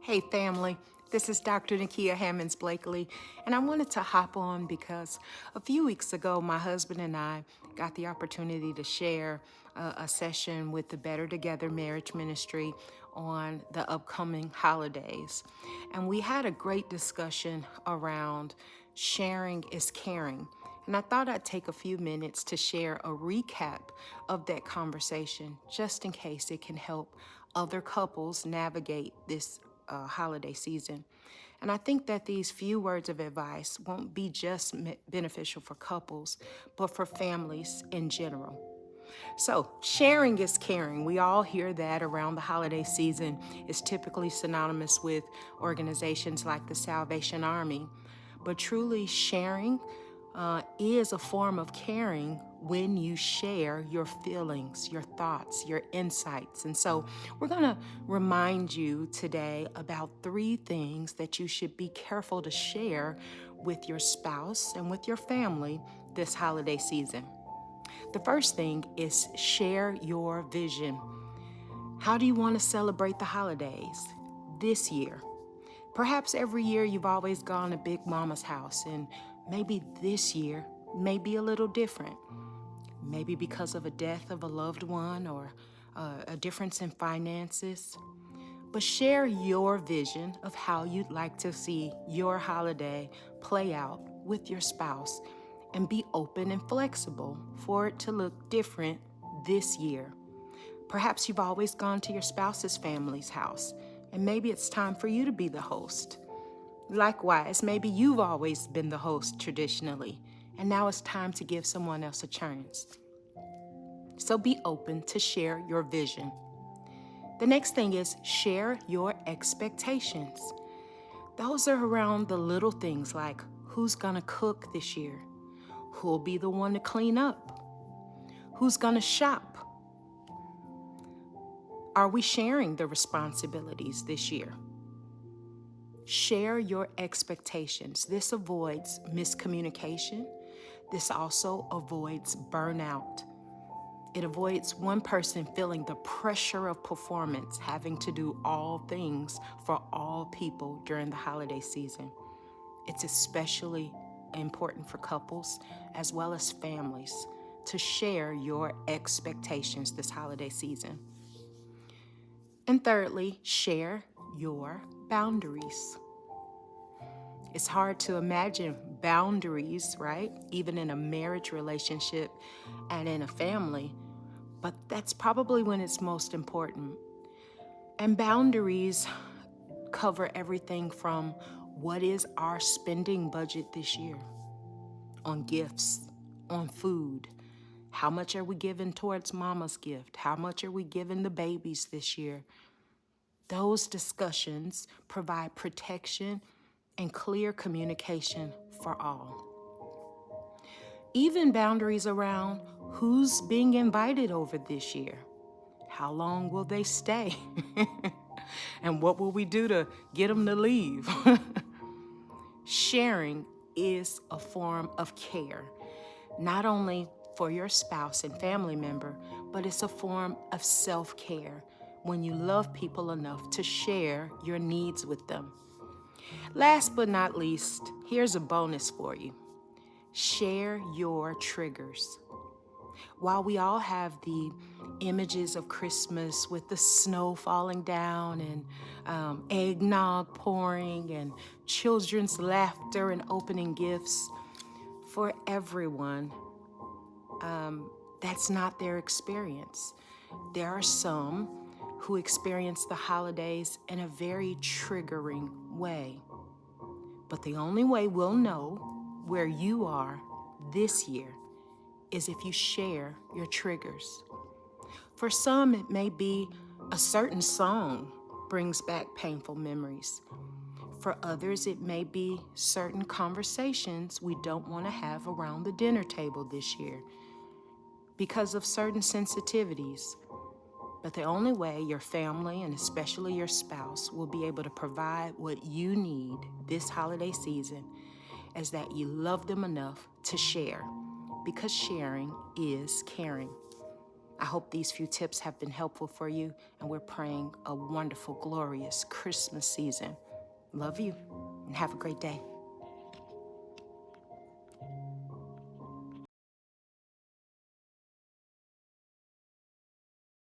Hey family, this is Dr. Nikia Hammonds-Blakely, and I wanted to hop on because a few weeks ago my husband and I got the opportunity to share a session with the Better Together Marriage Ministry on the upcoming holidays. And we had a great discussion around sharing is caring. And I thought I'd take a few minutes to share a recap of that conversation, just in case it can help other couples navigate this holiday season. And I think that these few words of advice won't be just beneficial for couples, but for families in general. So, sharing is caring. We all hear that around the holiday season. It's typically synonymous with organizations like the Salvation Army. But truly, sharing is a form of caring when you share your feelings, your thoughts, your insights. And so we're going to remind you today about 3 things that you should be careful to share with your spouse and with your family this holiday season. The first thing is share your vision. How do you want to celebrate the holidays this year? Perhaps every year you've always gone to Big Mama's house, and maybe this year may be a little different. Maybe because of a death of a loved one or a difference in finances. But share your vision of how you'd like to see your holiday play out with your spouse, and be open and flexible for it to look different this year. Perhaps you've always gone to your spouse's family's house, and maybe it's time for you to be the host. Likewise, maybe you've always been the host traditionally, and now it's time to give someone else a chance. So be open to share your vision. The next thing is share your expectations. Those are around the little things like who's gonna cook this year, who'll be the one to clean up, who's gonna shop. Are we sharing the responsibilities this year? Share your expectations. This avoids miscommunication. This also avoids burnout. It avoids one person feeling the pressure of performance, having to do all things for all people during the holiday season. It's especially important for couples as well as families to share your expectations this holiday season. And thirdly, share your boundaries. It's hard to imagine boundaries, right? Even in a marriage relationship and in a family, but that's probably when it's most important. And boundaries cover everything from what is our spending budget this year on gifts, on food. How much are we giving towards mama's gift? How much are we giving the babies this year? Those discussions provide protection and clear communication for all. Even boundaries around who's being invited over this year. How long will they stay? And what will we do to get them to leave? Sharing is a form of care, not only for your spouse and family member, but it's a form of self-care when you love people enough to share your needs with them. Last but not least, here's a bonus for you. Share your triggers. While we all have the images of Christmas with the snow falling down and eggnog pouring and children's laughter and opening gifts, for everyone, that's not their experience. There are some who experience the holidays in a very triggering way. But the only way we'll know where you are this year is if you share your triggers. For some, it may be a certain song brings back painful memories. For others, it may be certain conversations we don't want to have around the dinner table this year because of certain sensitivities. But the only way your family, and especially your spouse, will be able to provide what you need this holiday season is that you love them enough to share, because sharing is caring. I hope these few tips have been helpful for you, and we're praying a wonderful, glorious Christmas season. Love you, and have a great day.